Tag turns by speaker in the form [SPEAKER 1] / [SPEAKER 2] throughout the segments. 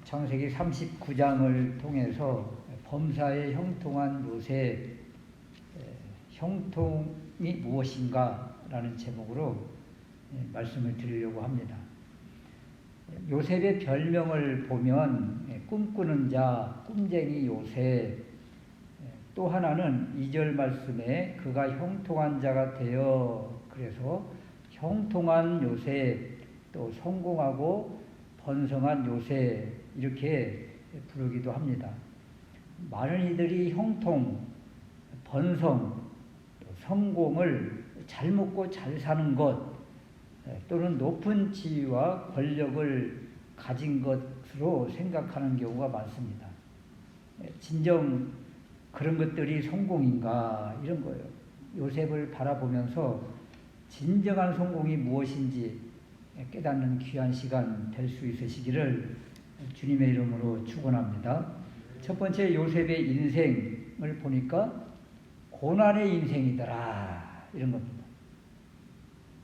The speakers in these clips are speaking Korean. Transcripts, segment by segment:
[SPEAKER 1] 창세기 39장을 통해서 범사에 형통한 요셉, 형통이 무엇인가 라는 제목으로 말씀을 드리려고 합니다. 요셉의 별명을 보면 꿈꾸는 자, 꿈쟁이 요셉, 또 하나는 2절 말씀에 그가 형통한 자가 되어, 그래서 형통한 요셉, 또 성공하고 번성한 요셉, 이렇게 부르기도 합니다. 많은 이들이 형통, 번성, 성공을 잘 먹고 잘 사는 것, 또는 높은 지위와 권력을 가진 것으로 생각하는 경우가 많습니다. 진정 그런 것들이 성공인가, 이런 거예요. 요셉을 바라보면서 진정한 성공이 무엇인지 깨닫는 귀한 시간 될 수 있으시기를 주님의 이름으로 축원합니다. 첫 번째, 요셉의 인생을 보니까 고난의 인생이더라, 이런 겁니다.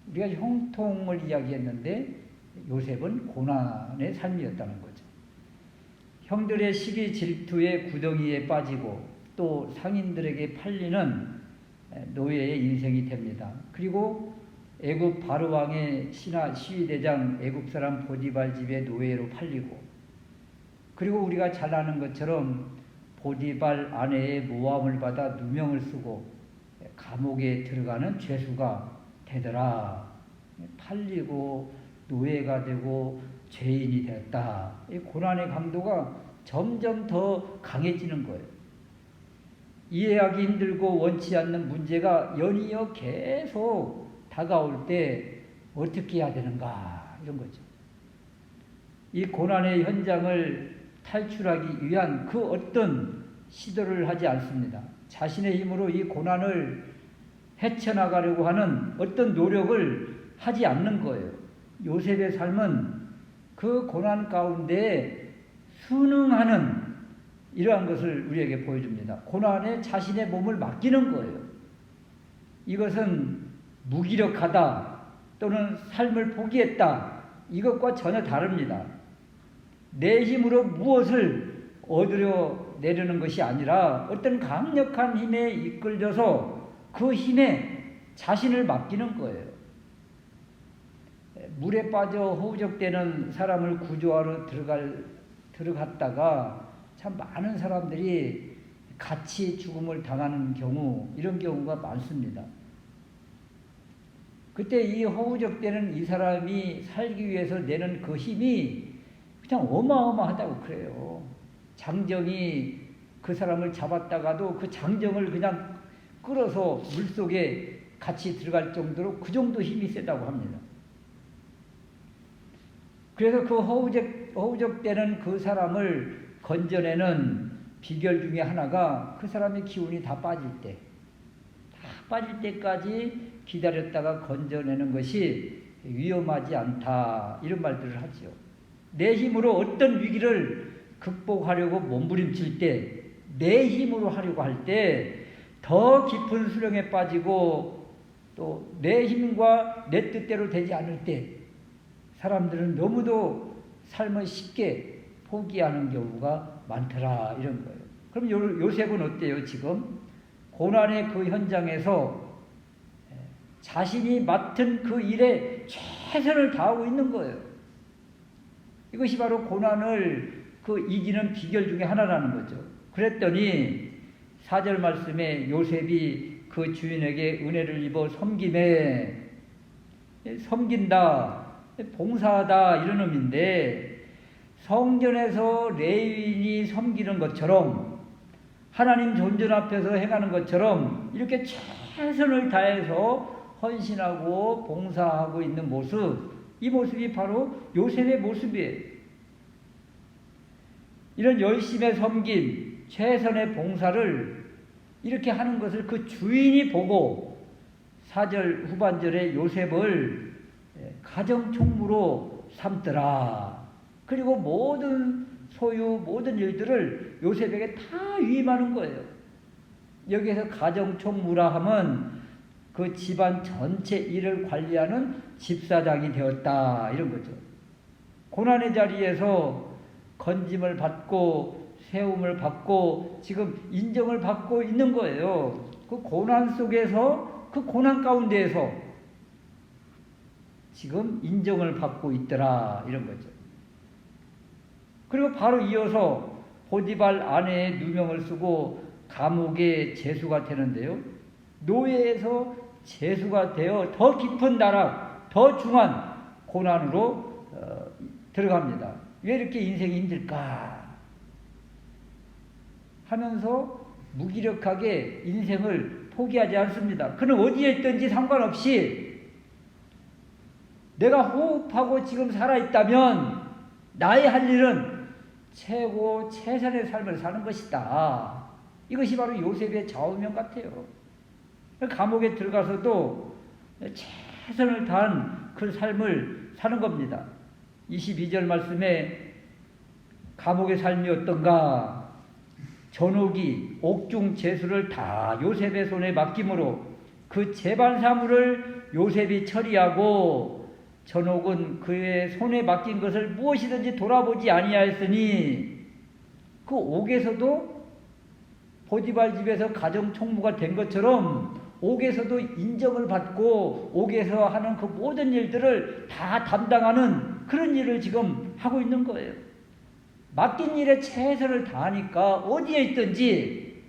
[SPEAKER 1] 우리가 형통을 이야기했는데 요셉은 고난의 삶이었다는 거죠. 형들의 시기 질투의 구덩이에 빠지고 또 상인들에게 팔리는 노예의 인생이 됩니다. 그리고 애굽 바로왕의 신하 시위대장 애굽 사람 보디발 집의 노예로 팔리고, 그리고 우리가 잘 아는 것처럼 보디발 아내의 모함을 받아 누명을 쓰고 감옥에 들어가는 죄수가 되더라. 팔리고 노예가 되고 죄인이 됐다. 이 고난의 강도가 점점 더 강해지는 거예요. 이해하기 힘들고 원치 않는 문제가 연이어 계속 다가올 때 어떻게 해야 되는가, 이런 거죠. 이 고난의 현장을 탈출하기 위한 그 어떤 시도를 하지 않습니다. 자신의 힘으로 이 고난을 헤쳐나가려고 하는 어떤 노력을 하지 않는 거예요. 요셉의 삶은 그 고난 가운데 순응하는 이러한 것을 우리에게 보여줍니다. 고난에 자신의 몸을 맡기는 거예요. 이것은 무기력하다 또는 삶을 포기했다, 이것과 전혀 다릅니다. 내 힘으로 무엇을 얻으려 내려는 것이 아니라 어떤 강력한 힘에 이끌려서 그 힘에 자신을 맡기는 거예요. 물에 빠져 허우적대는 사람을 구조하러 들어갔다가 참 많은 사람들이 같이 죽음을 당하는 경우, 이런 경우가 많습니다. 그때 이 허우적대는 이 사람이 살기 위해서 내는 그 힘이 그냥 어마어마하다고 그래요. 장정이 그 사람을 잡았다가도 그 장정을 그냥 끌어서 물속에 같이 들어갈 정도로 그 정도 힘이 세다고 합니다. 그래서 그 허우적대는 그 사람을 건져내는 비결 중에 하나가 그 사람의 기운이 다 빠질 때까지 기다렸다가 건져내는 것이 위험하지 않다, 이런 말들을 하죠. 내 힘으로 어떤 위기를 극복하려고 몸부림칠 때, 내 힘으로 하려고 할 때 더 깊은 수렁에 빠지고 또 내 힘과 내 뜻대로 되지 않을 때 사람들은 너무도 삶을 쉽게 포기하는 경우가 많더라, 이런 거예요. 그럼 요셉은 어때요? 지금 고난의 그 현장에서 자신이 맡은 그 일에 최선을 다하고 있는 거예요. 이것이 바로 고난을 이기는 비결 중에 하나라는 거죠. 그랬더니 4절 말씀에 요셉이 그 주인에게 은혜를 입어 섬긴다, 봉사하다, 이런 의미인데, 성전에서 레위인이 섬기는 것처럼 하나님 존전 앞에서 행하는 것처럼 이렇게 최선을 다해서 헌신하고 봉사하고 있는 모습, 이 모습이 바로 요셉의 모습이에요. 이런 열심의 섬김, 최선의 봉사를 이렇게 하는 것을 그 주인이 보고 4절 후반절에 요셉을 가정총무로 삼더라. 그리고 모든 소유, 모든 일들을 요셉에게 다 위임하는 거예요. 여기에서 가정총무라 하면 그 집안 전체 일을 관리하는 집사장이 되었다, 이런 거죠. 고난의 자리에서 건짐을 받고 세움을 받고 지금 인정을 받고 있는 거예요. 그 고난 속에서, 그 고난 가운데에서 지금 인정을 받고 있더라, 이런 거죠. 그리고 바로 이어서 보디발 아내의 누명을 쓰고 감옥의 죄수가 되는데요. 노예에서 죄수가 되어 더 깊은 나락, 더 중한 고난으로 들어갑니다. 왜 이렇게 인생이 힘들까 하면서 무기력하게 인생을 포기하지 않습니다. 그는 어디에 있든지 상관없이 내가 호흡하고 지금 살아있다면 나의 할 일은 최고 최선의 삶을 사는 것이다. 이것이 바로 요셉의 좌우명 같아요. 감옥에 들어가서도 최선을 다한 그 삶을 사는 겁니다. 22절 말씀에 감옥의 삶이 어떤가? 전옥이 옥중 죄수를 다 요셉의 손에 맡김으로 그 재반 사물을 요셉이 처리하고 전옥은 그의 손에 맡긴 것을 무엇이든지 돌아보지 아니하였으니 그 옥에서도 보디발 집에서 가정 총무가 된 것처럼 옥에서도 인정을 받고 옥에서 하는 그 모든 일들을 다 담당하는 그런 일을 지금 하고 있는 거예요. 맡긴 일에 최선을 다하니까 어디에 있든지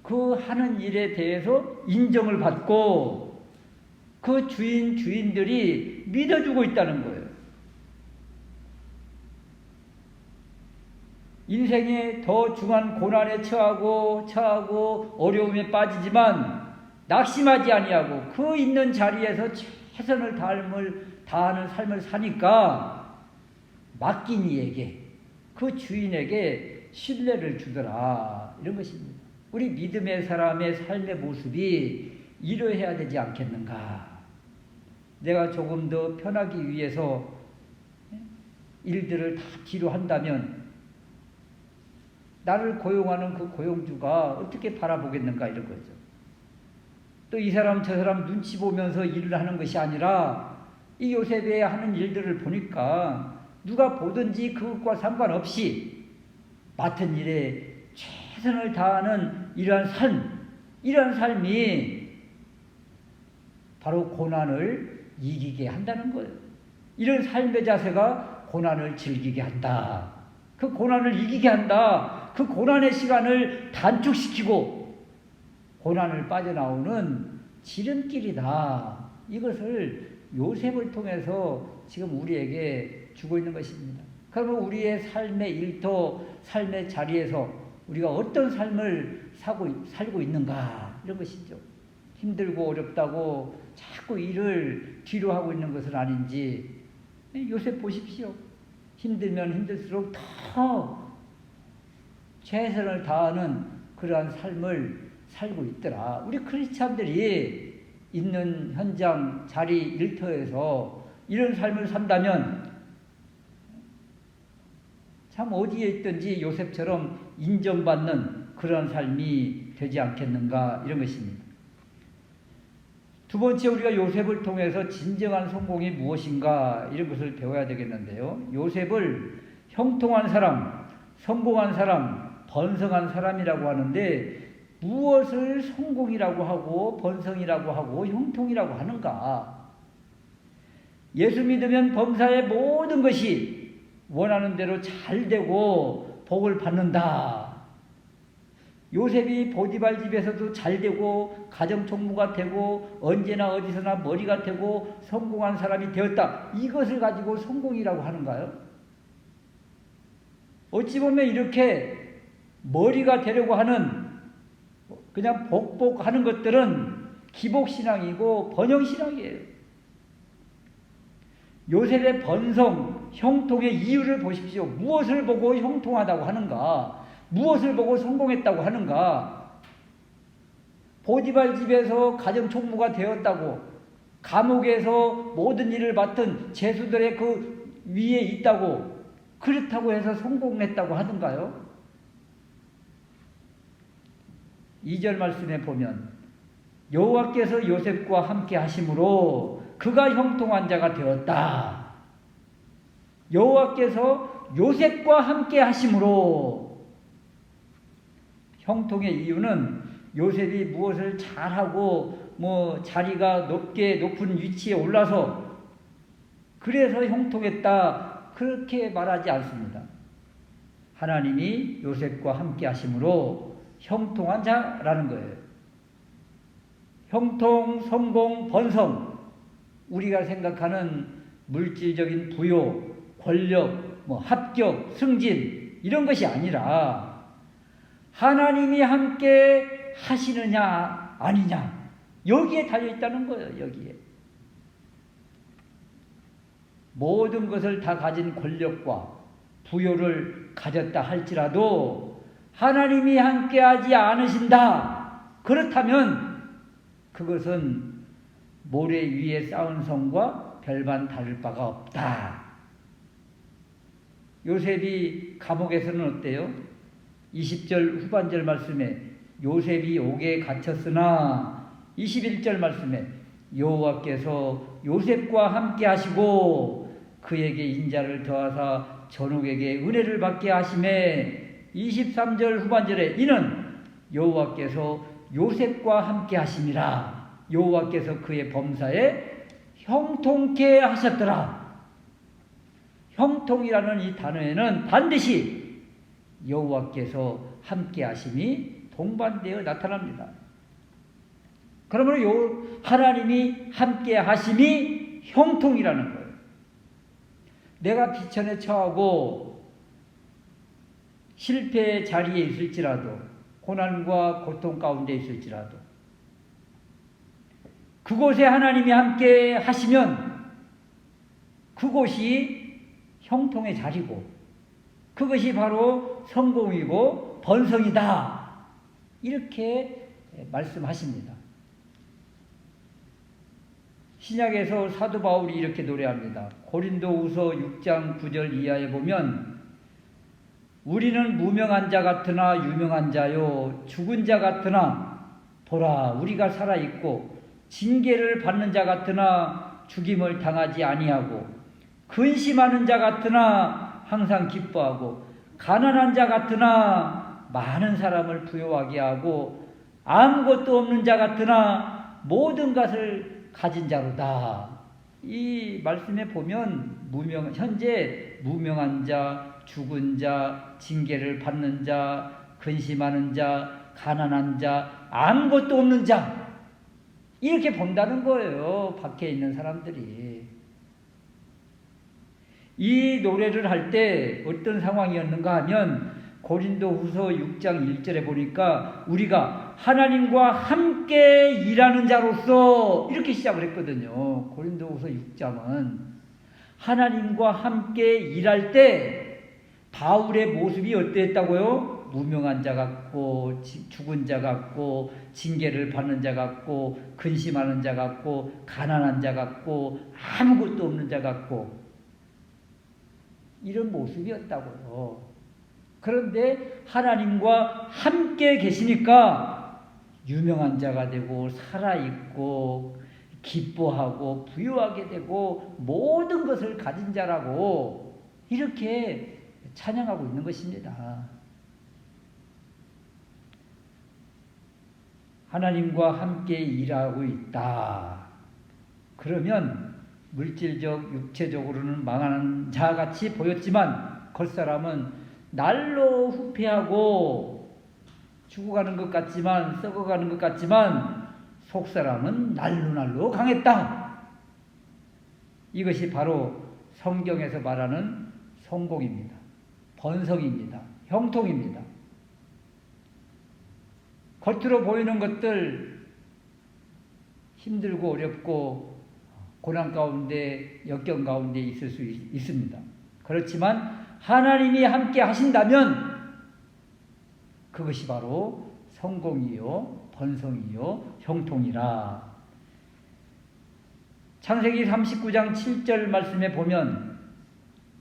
[SPEAKER 1] 그 하는 일에 대해서 인정을 받고 그 주인들이 믿어주고 있다는 거예요. 인생에 더 중한 고난에 처하고 어려움에 빠지지만 낙심하지 아니하고 그 있는 자리에서 최선을 다하는 삶을 사니까 맡긴 이에게, 그 주인에게 신뢰를 주더라, 이런 것입니다. 우리 믿음의 사람의 삶의 모습이 이러해야 되지 않겠는가? 내가 조금 더 편하기 위해서 일들을 다 뒤로 한다면 나를 고용하는 그 고용주가 어떻게 바라보겠는가, 이런 거죠. 또 이 사람 저 사람 눈치 보면서 일을 하는 것이 아니라 이 요셉의 하는 일들을 보니까 누가 보든지 그것과 상관없이 맡은 일에 최선을 다하는 이러한 삶이 바로 고난을 이기게 한다는 거예요. 이런 삶의 자세가 고난을 즐기게 한다. 그 고난을 이기게 한다. 그 고난의 시간을 단축시키고 고난을 빠져나오는 지름길이다. 이것을 요셉을 통해서 지금 우리에게 주고 있는 것입니다. 그러면 우리의 삶의 일터, 삶의 자리에서 우리가 어떤 삶을 살고 있는가, 이런 것이죠. 힘들고 어렵다고 자꾸 일을 뒤로 하고 있는 것은 아닌지. 요셉 보십시오. 힘들면 힘들수록 더 최선을 다하는 그러한 삶을 살고 있더라. 우리 크리스찬들이 있는 현장, 자리, 일터에서 이런 삶을 산다면 참 어디에 있든지 요셉처럼 인정받는 그런 삶이 되지 않겠는가, 이런 것입니다. 두 번째, 우리가 요셉을 통해서 진정한 성공이 무엇인가, 이런 것을 배워야 되겠는데요. 요셉을 형통한 사람, 성공한 사람, 번성한 사람이라고 하는데 무엇을 성공이라고 하고 번성이라고 하고 형통이라고 하는가? 예수 믿으면 범사의 모든 것이 원하는 대로 잘 되고 복을 받는다. 요셉이 보디발 집에서도 잘 되고 가정총무가 되고 언제나 어디서나 머리가 되고 성공한 사람이 되었다. 이것을 가지고 성공이라고 하는가요? 어찌 보면 이렇게 머리가 되려고 하는 그냥 복복하는 것들은 기복신앙이고 번영신앙이에요. 요셉의 번성, 형통의 이유를 보십시오. 무엇을 보고 형통하다고 하는가? 무엇을 보고 성공했다고 하는가? 보디발 집에서 가정총무가 되었다고, 감옥에서 모든 일을 맡은 죄수들의 그 위에 있다고, 그렇다고 해서 성공했다고 하던가요? 2절 말씀에 보면 여호와께서 요셉과 함께 하심으로 그가 형통한 자가 되었다. 여호와께서 요셉과 함께 하심으로. 형통의 이유는 요셉이 무엇을 잘하고 자리가 높은 위치에 올라서 그래서 형통했다, 그렇게 말하지 않습니다. 하나님이 요셉과 함께 하심으로 형통한 자라는 거예요. 형통, 성공, 번성, 우리가 생각하는 물질적인 부요, 권력, 합격, 승진, 이런 것이 아니라 하나님이 함께 하시느냐 아니냐, 여기에 달려있다는 거예요. 여기에 모든 것을 다 가진 권력과 부요를 가졌다 할지라도 하나님이 함께하지 않으신다, 그렇다면 그것은 모래 위에 쌓은 성과 별반 다를 바가 없다. 요셉이 감옥에서는 어때요? 20절 후반절 말씀에 요셉이 옥에 갇혔으나 21절 말씀에 여호와께서 요셉과 함께 하시고 그에게 인자를 더하사 전옥에게 은혜를 받게 하심에 23절 후반절에 이는 여호와께서 요셉과 함께 하심이라. 여호와께서 그의 범사에 형통케 하셨더라. 형통이라는 이 단어에는 반드시 여호와께서 함께 하심이 동반되어 나타납니다. 그러므로 하나님이 함께 하심이 형통이라는 거예요. 내가 비천에 처하고 실패의 자리에 있을지라도, 고난과 고통 가운데 있을지라도 그곳에 하나님이 함께 하시면 그곳이 형통의 자리고 그것이 바로 성공이고 번성이다, 이렇게 말씀하십니다. 신약에서 사도 바울이 이렇게 노래합니다. 고린도후서 6장 9절 이하에 보면 우리는 무명한 자 같으나 유명한 자요, 죽은 자 같으나 보라 우리가 살아있고, 징계를 받는 자 같으나 죽임을 당하지 아니하고, 근심하는 자 같으나 항상 기뻐하고, 가난한 자 같으나 많은 사람을 부요하게 하고, 아무것도 없는 자 같으나 모든 것을 가진 자로다. 이 말씀에 보면 현재 무명한 자, 죽은 자, 징계를 받는 자, 근심하는 자, 가난한 자, 아무것도 없는 자, 이렇게 본다는 거예요. 밖에 있는 사람들이. 이 노래를 할 때 어떤 상황이었는가 하면 고린도후서 6장 1절에 보니까 우리가 하나님과 함께 일하는 자로서, 이렇게 시작을 했거든요. 고린도후서 6장은 하나님과 함께 일할 때 바울의 모습이 어땠다고요? 무명한 자 같고, 죽은 자 같고, 징계를 받는 자 같고, 근심하는 자 같고, 가난한 자 같고, 아무것도 없는 자 같고, 이런 모습이었다고요. 그런데 하나님과 함께 계시니까 유명한 자가 되고, 살아있고, 기뻐하고, 부유하게 되고, 모든 것을 가진 자라고 이렇게 찬양하고 있는 것입니다. 하나님과 함께 일하고 있다. 그러면 물질적, 육체적으로는 망하는 자같이 보였지만 겉사람은 날로 후패하고 죽어가는 것 같지만, 썩어가는 것 같지만 속사람은 날로 강했다. 이것이 바로 성경에서 말하는 성공입니다. 번성입니다. 형통입니다. 겉으로 보이는 것들 힘들고 어렵고 고난 가운데, 역경 가운데 있을 수 있습니다. 그렇지만 하나님이 함께 하신다면 그것이 바로 성공이요, 번성이요, 형통이라. 창세기 39장 7절 말씀에 보면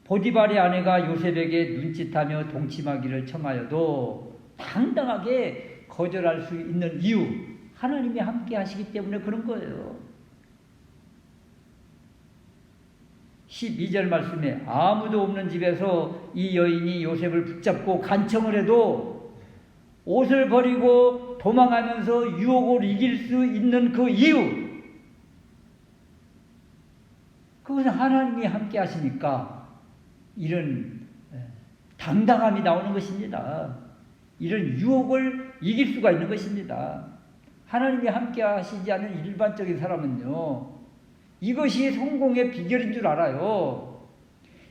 [SPEAKER 1] 보디발의 아내가 요셉에게 눈짓하며 동침하기를 청하여도 당당하게 거절할 수 있는 이유, 하나님이 함께 하시기 때문에 그런 거예요. 12절 말씀에 아무도 없는 집에서 이 여인이 요셉을 붙잡고 간청을 해도 옷을 버리고 도망하면서 유혹을 이길 수 있는 그 이유, 그것은 하나님이 함께 하시니까 이런 당당함이 나오는 것입니다. 이런 유혹을 이길 수가 있는 것입니다. 하나님이 함께 하시지 않은 일반적인 사람은요, 이것이 성공의 비결인 줄 알아요.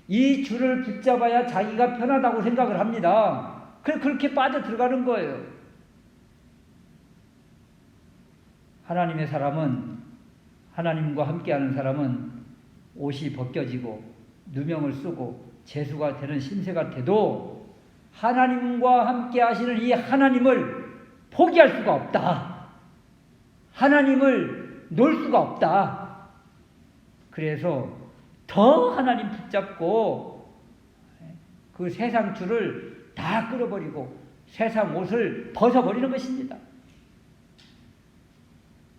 [SPEAKER 1] 이 줄을 붙잡아야 자기가 편하다고 생각을 합니다. 그렇게 빠져 들어가는 거예요. 하나님의 사람은, 하나님과 함께하는 사람은 옷이 벗겨지고 누명을 쓰고 재수가 되는 신세가 돼도 하나님과 함께 하시는 이 하나님을 포기할 수가 없다. 하나님을 놓을 수가 없다. 그래서 더 하나님 붙잡고 그 세상 줄을 다 끌어버리고 세상 옷을 벗어버리는 것입니다.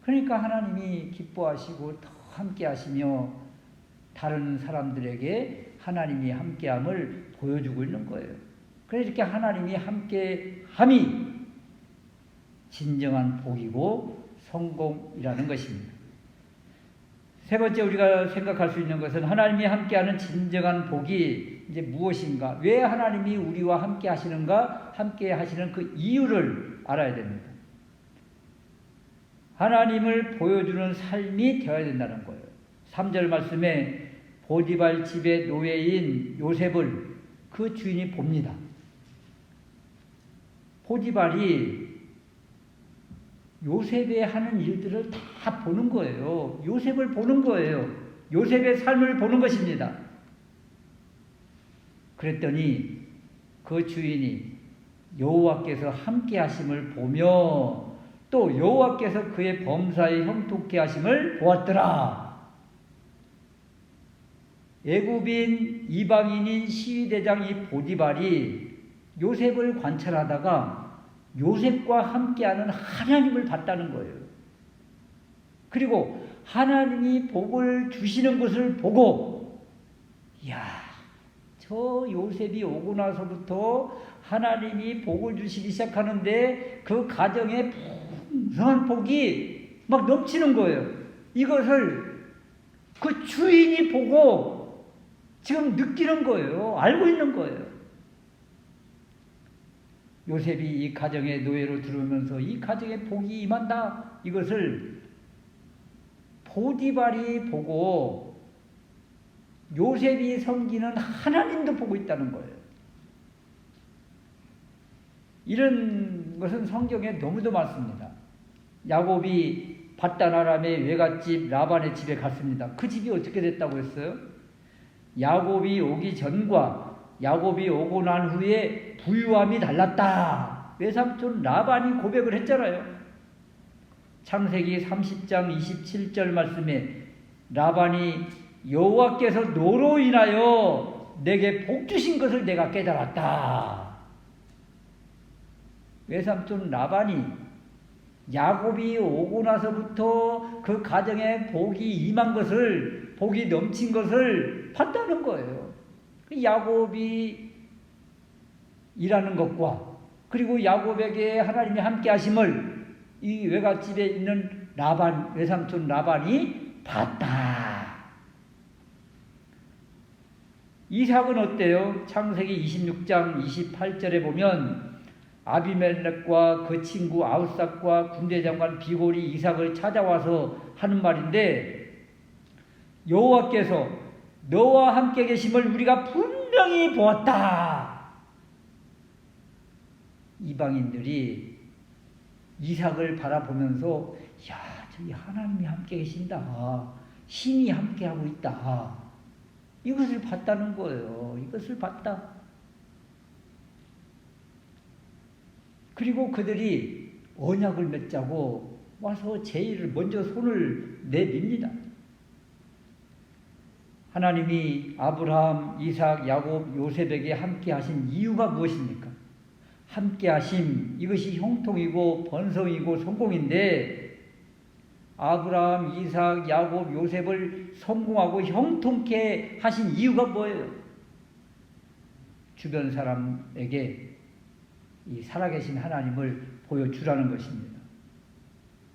[SPEAKER 1] 그러니까 하나님이 기뻐하시고 더 함께 하시며 다른 사람들에게 하나님이 함께함을 보여주고 있는 거예요. 그래서 이렇게 하나님이 함께함이 진정한 복이고 성공이라는 것입니다. 세 번째 우리가 생각할 수 있는 것은 하나님이 함께하는 진정한 복이 이제 무엇인가? 왜 하나님이 우리와 함께 하시는가? 함께 하시는 그 이유를 알아야 됩니다. 하나님을 보여주는 삶이 되어야 된다는 거예요. 3절 말씀에 보디발 집의 노예인 요셉을 그 주인이 봅니다. 보디발이 요셉의 하는 일들을 다 보는 거예요. 요셉을 보는 거예요. 요셉의 삶을 보는 것입니다. 그랬더니 그 주인이 여호와께서 함께 하심을 보며 또 여호와께서 그의 범사에 형통케 하심을 보았더라. 애굽인 이방인인 시위대장 이 보디발이 요셉을 관찰하다가 요셉과 함께하는 하나님을 봤다는 거예요. 그리고 하나님이 복을 주시는 것을 보고, 이야, 저 요셉이 오고 나서부터 하나님이 복을 주시기 시작하는데 그 가정에 풍성한 복이 막 넘치는 거예요. 이것을 그 주인이 보고 지금 느끼는 거예요. 알고 있는 거예요. 요셉이 이 가정의 노예로 들어오면서 이 가정에 복이 임한다. 이것을 보디발이 보고 요셉이 섬기는 하나님도 보고 있다는 거예요. 이런 것은 성경에 너무도 많습니다. 야곱이 밧단 아람의 외갓집 라반의 집에 갔습니다. 그 집이 어떻게 됐다고 했어요? 야곱이 오기 전과 야곱이 오고 난 후에 부유함이 달랐다. 외삼촌 라반이 고백을 했잖아요. 창세기 30장 27절 말씀에 라반이 여호와께서 너로 인하여 내게 복 주신 것을 내가 깨달았다. 외삼촌 라반이 야곱이 오고 나서부터 그 가정에 복이 임한 것을, 복이 넘친 것을 봤다는 거예요. 야곱이 일하는 것과 그리고 야곱에게 하나님이 함께 하심을 이 외갓집에 있는 라반, 외삼촌 라반이 봤다. 이삭은 어때요? 창세기 26장 28절에 보면 아비멜렉과 그 친구 아우삭과 군대장관 비골이 이삭을 찾아와서 하는 말인데, 여호와께서 너와 함께 계심을 우리가 분명히 보았다. 이방인들이 이삭을 바라보면서 야, 저기 하나님이 함께 계신다. 신이 함께 하고 있다. 이것을 봤다는 거예요. 이것을 봤다. 그리고 그들이 언약을 맺자고 와서 제의를 먼저 손을 내밉니다. 하나님이 아브라함, 이삭, 야곱, 요셉에게 함께 하신 이유가 무엇입니까? 함께 하심, 이것이 형통이고 번성이고 성공인데 아브라함, 이삭, 야곱, 요셉을 성공하고 형통케 하신 이유가 뭐예요? 주변 사람에게 이 살아계신 하나님을 보여주라는 것입니다.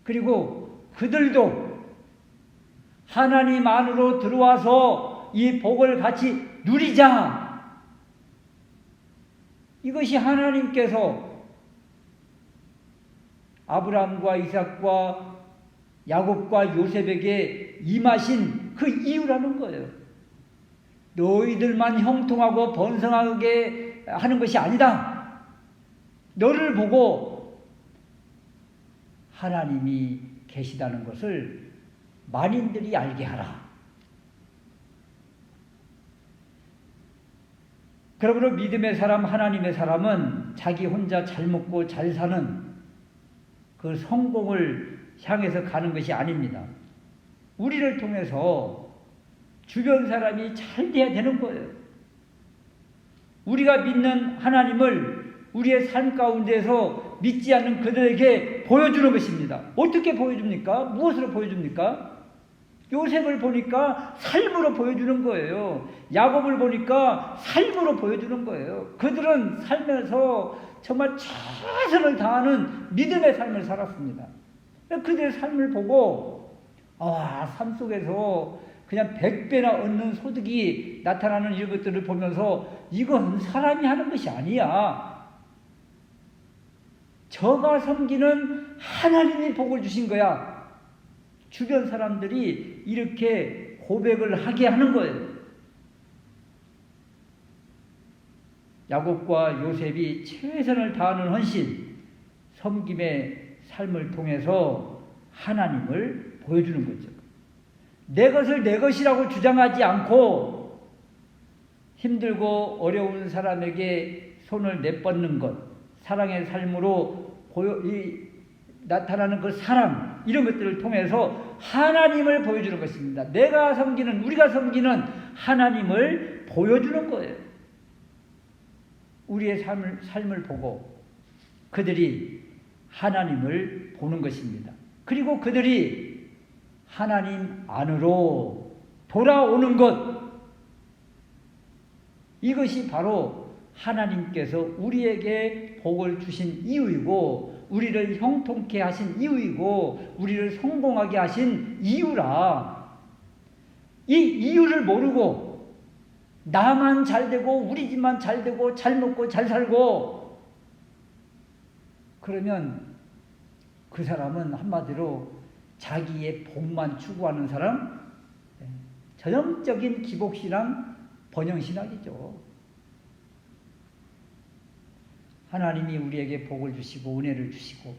[SPEAKER 1] 그리고 그들도 하나님 안으로 들어와서 이 복을 같이 누리자. 이것이 하나님께서 아브라함과 이삭과 야곱과 요셉에게 임하신 그 이유라는 거예요. 너희들만 형통하고 번성하게 하는 것이 아니다. 너를 보고 하나님이 계시다는 것을 만인들이 알게 하라. 그러므로 믿음의 사람, 하나님의 사람은 자기 혼자 잘 먹고 잘 사는 그 성공을 향해서 가는 것이 아닙니다. 우리를 통해서 주변 사람이 잘 돼야 되는 거예요. 우리가 믿는 하나님을 우리의 삶 가운데서 믿지 않는 그들에게 보여주는 것입니다. 어떻게 보여줍니까? 무엇으로 보여줍니까? 요셉을 보니까 삶으로 보여주는 거예요. 야곱을 보니까 삶으로 보여주는 거예요. 그들은 살면서 정말 최선을 다하는 믿음의 삶을 살았습니다. 그들의 삶을 보고 삶 속에서 그냥 100배나 얻는 소득이 나타나는 이런 것들을 보면서 이건 사람이 하는 것이 아니야. 저가 섬기는 하나님이 복을 주신 거야. 주변 사람들이 이렇게 고백을 하게 하는 거예요. 야곱과 요셉이 최선을 다하는 헌신, 섬김의 삶을 통해서 하나님을 보여주는 거죠. 내 것을 내 것이라고 주장하지 않고 힘들고 어려운 사람에게 손을 내뻗는 것, 사랑의 삶으로 나타나는 그 사랑, 이런 것들을 통해서 하나님을 보여주는 것입니다. 내가 섬기는, 우리가 섬기는 하나님을 보여주는 거예요. 우리의 삶을 보고 그들이 하나님을 보는 것입니다. 그리고 그들이 하나님 안으로 돌아오는 것, 이것이 바로 하나님께서 우리에게 복을 주신 이유이고 우리를 형통케 하신 이유이고 우리를 성공하게 하신 이유라. 이 이유를 모르고 나만 잘 되고 우리 집만 잘 되고 잘 먹고 잘 살고 그러면 그 사람은 한마디로 자기의 복만 추구하는 사람, 전형적인 기복신앙, 번영신학이죠. 하나님이 우리에게 복을 주시고 은혜를 주시고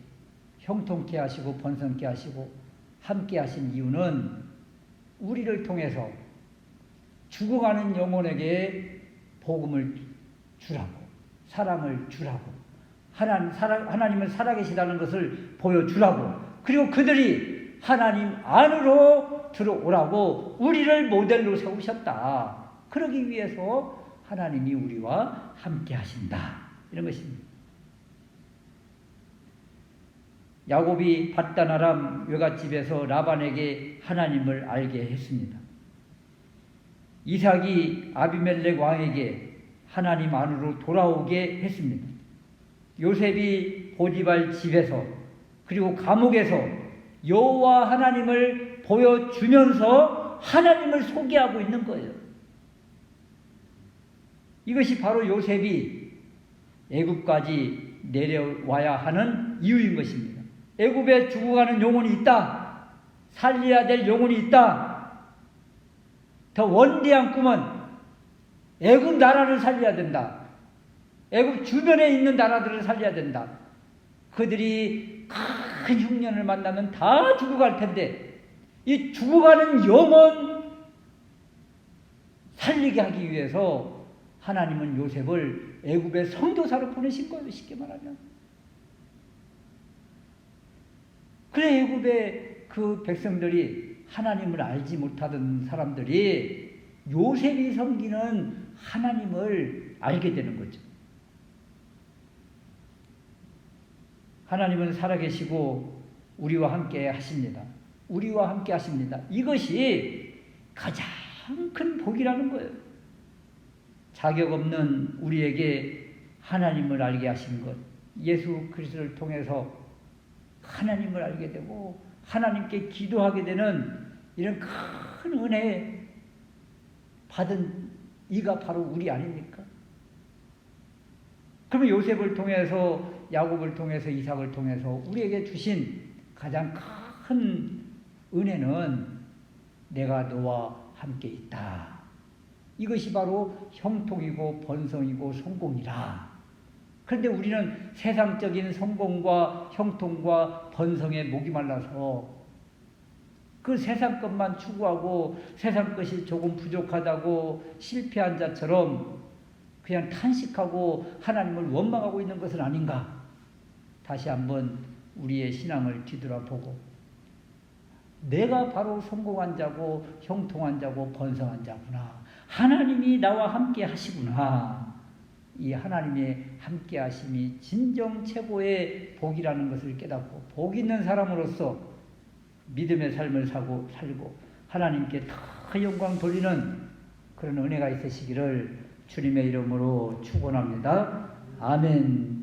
[SPEAKER 1] 형통케 하시고 번성케 하시고 함께 하신 이유는 우리를 통해서 죽어가는 영혼에게 복음을 주라고, 사랑을 주라고, 하나님은 살아계시다는 것을 보여주라고, 그리고 그들이 하나님 안으로 들어오라고 우리를 모델로 세우셨다. 그러기 위해서 하나님이 우리와 함께 하신다. 이런 것입니다. 야곱이 밧단 아람 외갓집에서 라반에게 하나님을 알게 했습니다. 이삭이 아비멜렉 왕에게 하나님 안으로 돌아오게 했습니다. 요셉이 보디발 집에서 그리고 감옥에서 여호와 하나님을 보여주면서 하나님을 소개하고 있는 거예요. 이것이 바로 요셉이 애굽까지 내려와야 하는 이유인 것입니다. 애굽에 죽어가는 영혼이 있다. 살려야 될 영혼이 있다. 더 원대한 꿈은 애굽 나라를 살려야 된다. 애굽 주변에 있는 나라들을 살려야 된다. 그들이 큰 흉년을 만나면 다 죽어갈 텐데 이 죽어가는 영혼 살리게 하기 위해서 하나님은 요셉을 애굽의 선교사로 보내신 거예요. 쉽게 말하면. 그래 애굽의 그 백성들이 하나님을 알지 못하던 사람들이 요셉이 섬기는 하나님을 알게 되는 거죠. 하나님은 살아계시고 우리와 함께 하십니다. 우리와 함께 하십니다. 이것이 가장 큰 복이라는 거예요. 자격 없는 우리에게 하나님을 알게 하신 것, 예수 그리스도를 통해서 하나님을 알게 되고 하나님께 기도하게 되는 이런 큰 은혜 받은 이가 바로 우리 아닙니까? 그러면 요셉을 통해서, 야곱을 통해서, 이삭을 통해서 우리에게 주신 가장 큰 은혜는 내가 너와 함께 있다. 이것이 바로 형통이고 번성이고 성공이라. 그런데 우리는 세상적인 성공과 형통과 번성에 목이 말라서 그 세상 것만 추구하고 세상 것이 조금 부족하다고 실패한 자처럼 그냥 탄식하고 하나님을 원망하고 있는 것은 아닌가? 다시 한번 우리의 신앙을 뒤돌아보고 내가 바로 성공한 자고 형통한 자고 번성한 자구나. 하나님이 나와 함께 하시구나. 이 하나님의 함께 하심이 진정 최고의 복이라는 것을 깨닫고 복 있는 사람으로서 믿음의 삶을 살고 하나님께 다 영광 돌리는 그런 은혜가 있으시기를 주님의 이름으로 축원합니다. 아멘.